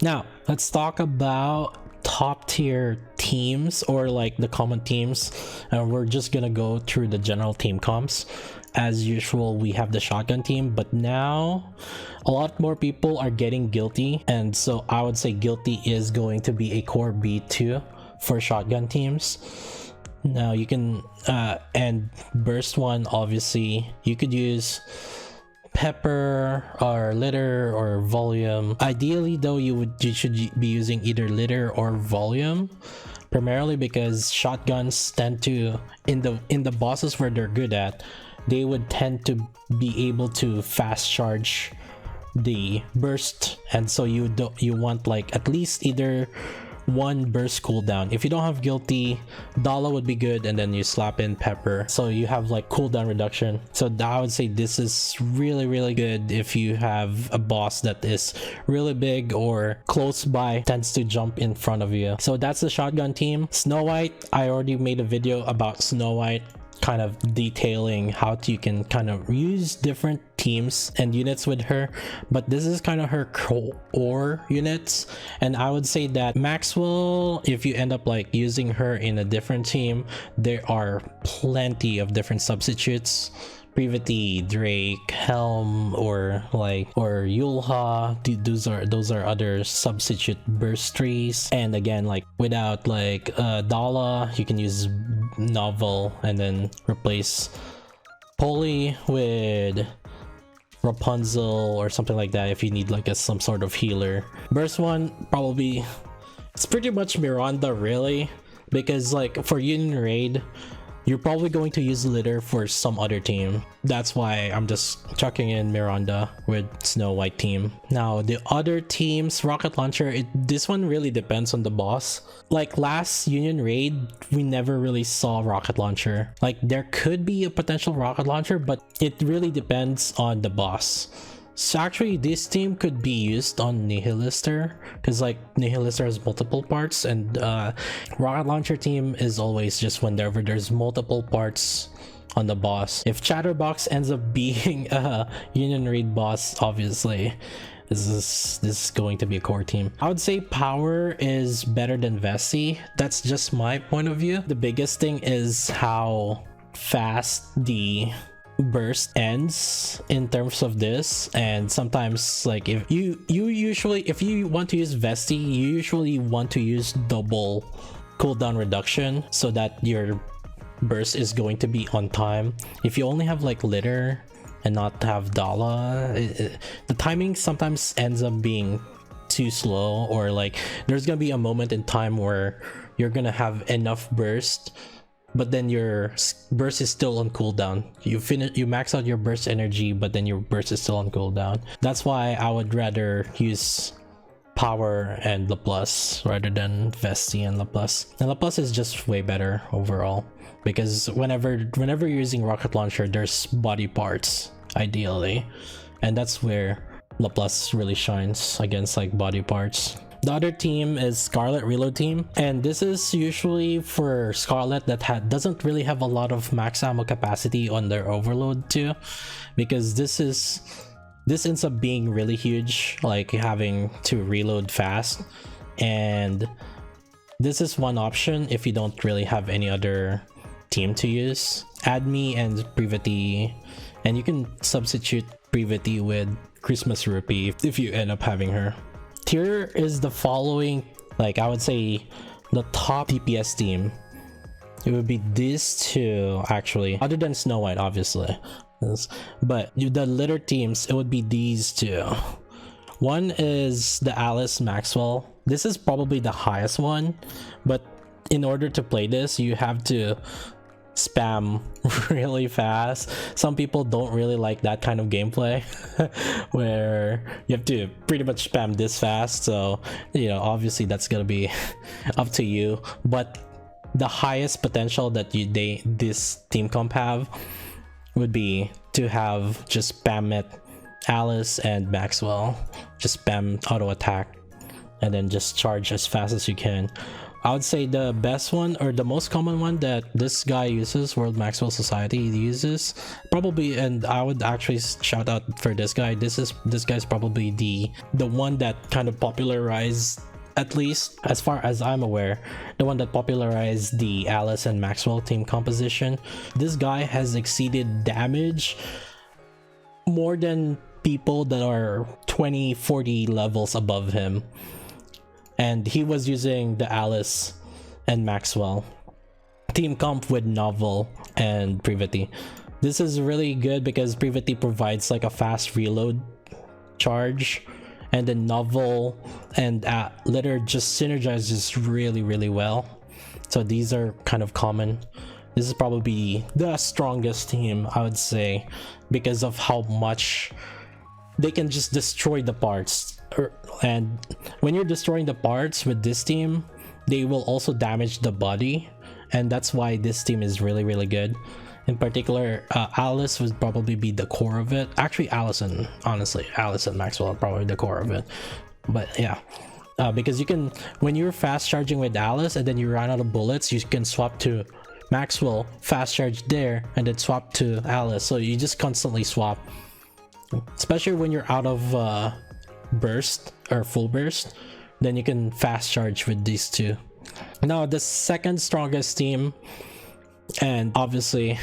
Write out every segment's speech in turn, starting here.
Now let's talk about top tier teams, or like the common teams, and we're just gonna go through the general team comps. As usual, we have the shotgun team, but now a lot more people are getting guilty, and so I would say guilty is going to be a core B2 for shotgun teams. Now you can and burst one, obviously you could use pepper or litter or volume. Ideally though, you should be using either litter or volume, primarily because shotguns tend to, in the bosses where they're good at, they would tend to be able to fast charge the burst, and so you want like at least either one burst cooldown. If you don't have guilty, Dala would be good, and then you slap in pepper, so you have like cooldown reduction. So I would say this is really good if you have a boss that is really big or close by, tends to jump in front of you. So that's the shotgun team. Snow White, I already made a video about Snow White, kind of detailing how you can kind of use different teams and units with her, but this is kind of her core units. And I would say that Maxwell, if you end up like using her in a different team, there are plenty of different substitutes. Privity, Drake, Helm, or Yulha, those are other substitute burst trees. And again, like without like Dala, you can use Novel and then replace Polly with Rapunzel or something like that if you need like some sort of healer. Burst one, probably it's pretty much Miranda really, because like for Union Raid, you're probably going to use litter for some other team. That's why I'm just chucking in Miranda with Snow White team. Now the other teams, rocket launcher, this one really depends on the boss. Like last Union Raid, we never really saw rocket launcher. Like there could be a potential rocket launcher, but it really depends on the boss. So actually this team could be used on Nihilister, because like Nihilister has multiple parts, and rocket launcher team is always just whenever there's multiple parts on the boss. If chatterbox ends up being a Union Raid boss, obviously this is going to be a core team. I would say power is better than Vessi. That's just my point of view. The biggest thing is how fast the burst ends in terms of this, and sometimes like if you want to use Vesti, you usually want to use double cooldown reduction so that your burst is going to be on time. If you only have like litter and not have Dala, the timing sometimes ends up being too slow, or like there's gonna be a moment in time where you're gonna have enough burst, but then your burst is still on cooldown. You max out your burst energy, but then your burst is still on cooldown. That's why I would rather use power and Laplace rather than Vesti and Laplace. And Laplace is just way better overall, because whenever you're using rocket launcher, there's body parts ideally, and that's where Laplace really shines against like body parts. The other team is Scarlet Reload team, and this is usually for Scarlet that doesn't really have a lot of max ammo capacity on their overload too, because this ends up being really huge, like having to reload fast. And this is one option if you don't really have any other team to use. Admi and Privity, and you can substitute Privity with Christmas Rupee if you end up having her. Tier is the following, like I would say the top DPS team. It would be these two actually, other than Snow White obviously, but the litter teams, it would be these two. One is the Alice Maxwell. This is probably the highest one, but in order to play this you have to spam really fast. Some people don't really like that kind of gameplay where you have to pretty much spam this fast, so you know, obviously that's gonna be up to you. But the highest potential that this team comp have would be to have just spam it Alice and Maxwell, just spam auto attack and then just charge as fast as you can. I would say the best one, or the most common one that this guy uses, World Maxwell Society uses, probably, and I would actually shout out for this guy. This guy's probably the one that kind of popularized, at least as far as I'm aware, the one that popularized the Alice and Maxwell team composition. This guy has exceeded damage more than people that are 20-40 levels above him. And he was using the Alice and Maxwell team comp with Novel and Privity. This is really good because Privity provides like a fast reload charge, and then Novel and Litter just synergizes really well. So these are kind of common. This is probably the strongest team, I would say, because of how much they can just destroy the parts. And when you're destroying the parts with this team, they will also damage the body, and that's why this team is really good. In particular, Alice would probably be the core of it. Actually, Allison, honestly, Alice and Maxwell are probably the core of it. But yeah, because you can, when you're fast charging with Alice and then you run out of bullets, you can swap to Maxwell, fast charge there, and then swap to Alice. So you just constantly swap, especially when you're out of burst or full burst, then you can fast charge with these two. Now the second strongest team, and obviously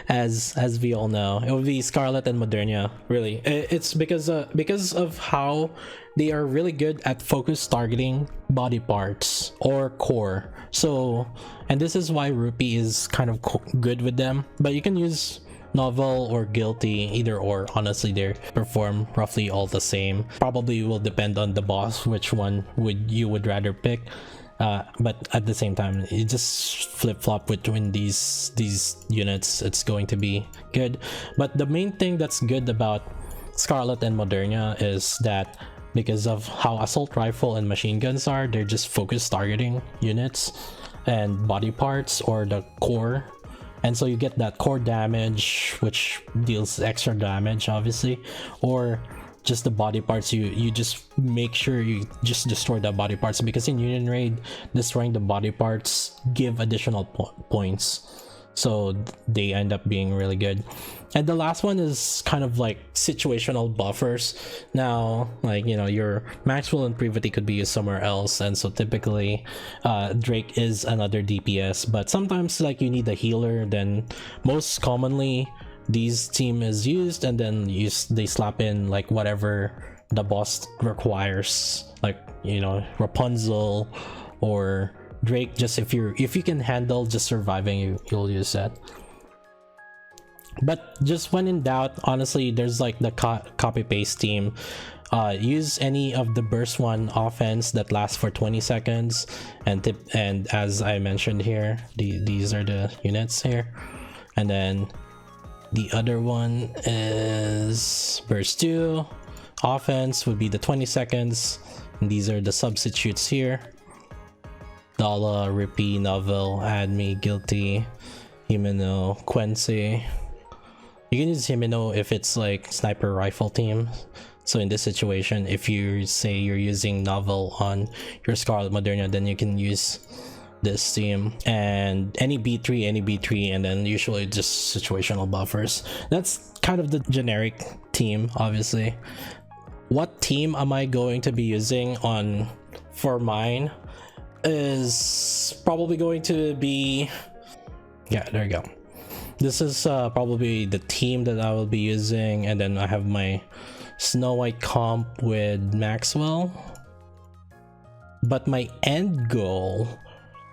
as we all know, it would be Scarlet and Modernia. Really, it's because of how they are really good at focus targeting body parts or core. So, and this is why Rupee is kind of good with them, but you can use Novel or Guilty, either or. Honestly, they perform roughly all the same. Probably will depend on the boss which one you would rather pick, but at the same time, you just flip-flop between these units. It's going to be good. But the main thing that's good about Scarlet and Modernia is that because of how assault rifle and machine guns are, they're just focus targeting units and body parts or the core. And so you get that core damage, which deals extra damage, obviously, or just the body parts. You just make sure you just destroy the body parts, because in Union Raid, destroying the body parts give additional points. So they end up being really good. And the last one is kind of like situational buffers. Now, like, you know, your Maxwell and Privity could be used somewhere else, and so typically Drake is another DPS, but sometimes like you need a healer. Then most commonly these team is used, and then they slap in like whatever the boss requires, like, you know, Rapunzel or Drake. Just if you can handle just surviving, you'll use that. But just when in doubt, honestly, there's like the copy paste team. Use any of the burst one offense that lasts for 20 seconds, and as I mentioned here, these are the units here. And then the other one is burst 2 offense, would be the 20 seconds, and these are the substitutes here: Dala, Rippy, Novel, Admi, Guilty, Himeno, Quincy. You can use Himeno if it's like sniper rifle team. So in this situation, if you say you're using Novel on your Scarlet Modernia, then you can use this team, and any B3, and then usually just situational buffers. That's kind of the generic team, obviously. What team am I going to be using on for mine is probably going to be, yeah, there you go. This is probably the team that I will be using, and then I have my Snow White comp with Maxwell. But my end goal,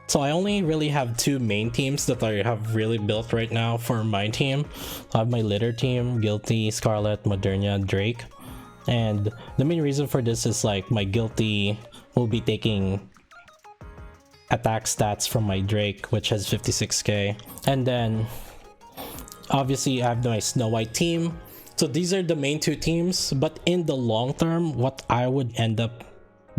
so I only really have two main teams that I have really built right now for my team. I have my Litter team, Guilty, Scarlet, Modernia, Drake. And the main reason for this is like my Guilty will be taking attack stats from my Drake, which has 56k, and then obviously I have my Snow White team. So these are the main two teams, but in the long term, what I would end up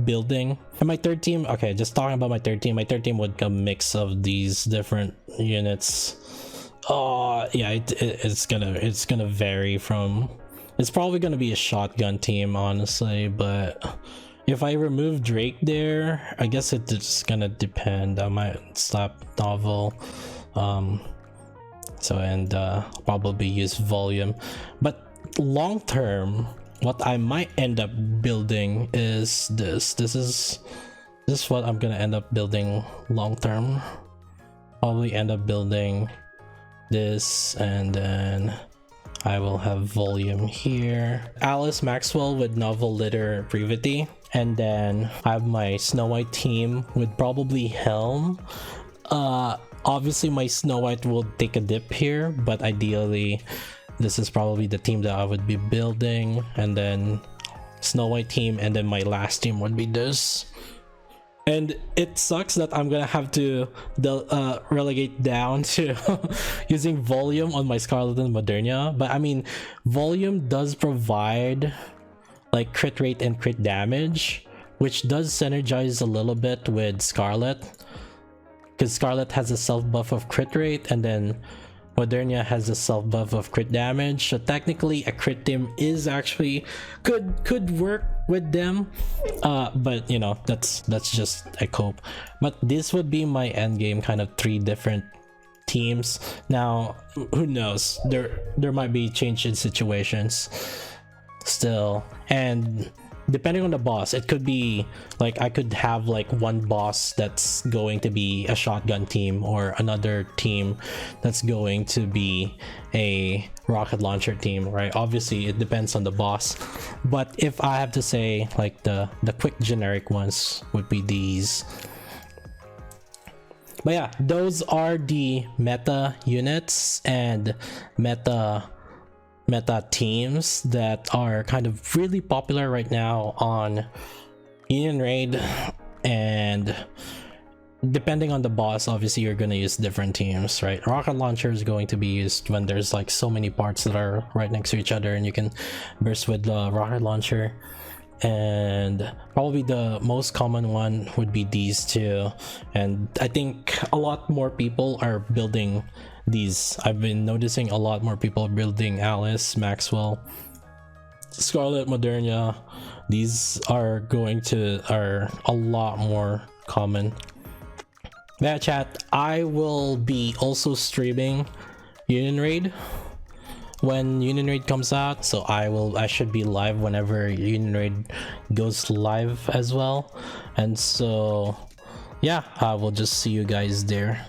building, and my third team, okay, just talking about my third team would be a mix of these different units. Yeah, it's gonna vary from, it's probably gonna be a shotgun team, honestly, but If I remove Drake there, I guess it's just gonna depend. I might slap novel, so and probably use volume. But long term, what I might end up building is this. This is what I'm gonna end up building long term. Probably end up building this, and then I will have volume here. Alice Maxwell with novel litter privity, and then I have my Snow White team with probably Helm. Obviously my Snow White will take a dip here, but ideally this is probably the team that I would be building, and then Snow White team, and then my last team would be this. And it sucks that I'm gonna have to relegate down to using volume on my Scarlet and Modernia, but I mean, volume does provide like crit rate and crit damage, which does synergize a little bit with Scarlet, because Scarlet has a self buff of crit rate, and then Modernia has a self buff of crit damage. So technically a crit team is actually could work with them, but you know, that's just a cope. But this would be my end game, kind of 3 different teams. Now who knows, there might be change in situations still, and depending on the boss, it could be like I could have like one boss that's going to be a shotgun team, or another team that's going to be a rocket launcher team, right? Obviously it depends on the boss, but if I have to say, like the quick generic ones would be these. But yeah, those are the meta units and meta teams that are kind of really popular right now on Union Raid, and depending on the boss, obviously you're gonna use different teams, right? Rocket launcher is going to be used when there's like so many parts that are right next to each other and you can burst with the rocket launcher. And probably the most common one would be these two, and I think a lot more people are building these. I've been noticing a lot more people building Alice, Maxwell, Scarlet, Modernia. These are a lot more common. Yeah, chat, I will be also streaming Union Raid when Union Raid comes out, so I should be live whenever Union Raid goes live as well. And so yeah, I will just see you guys there.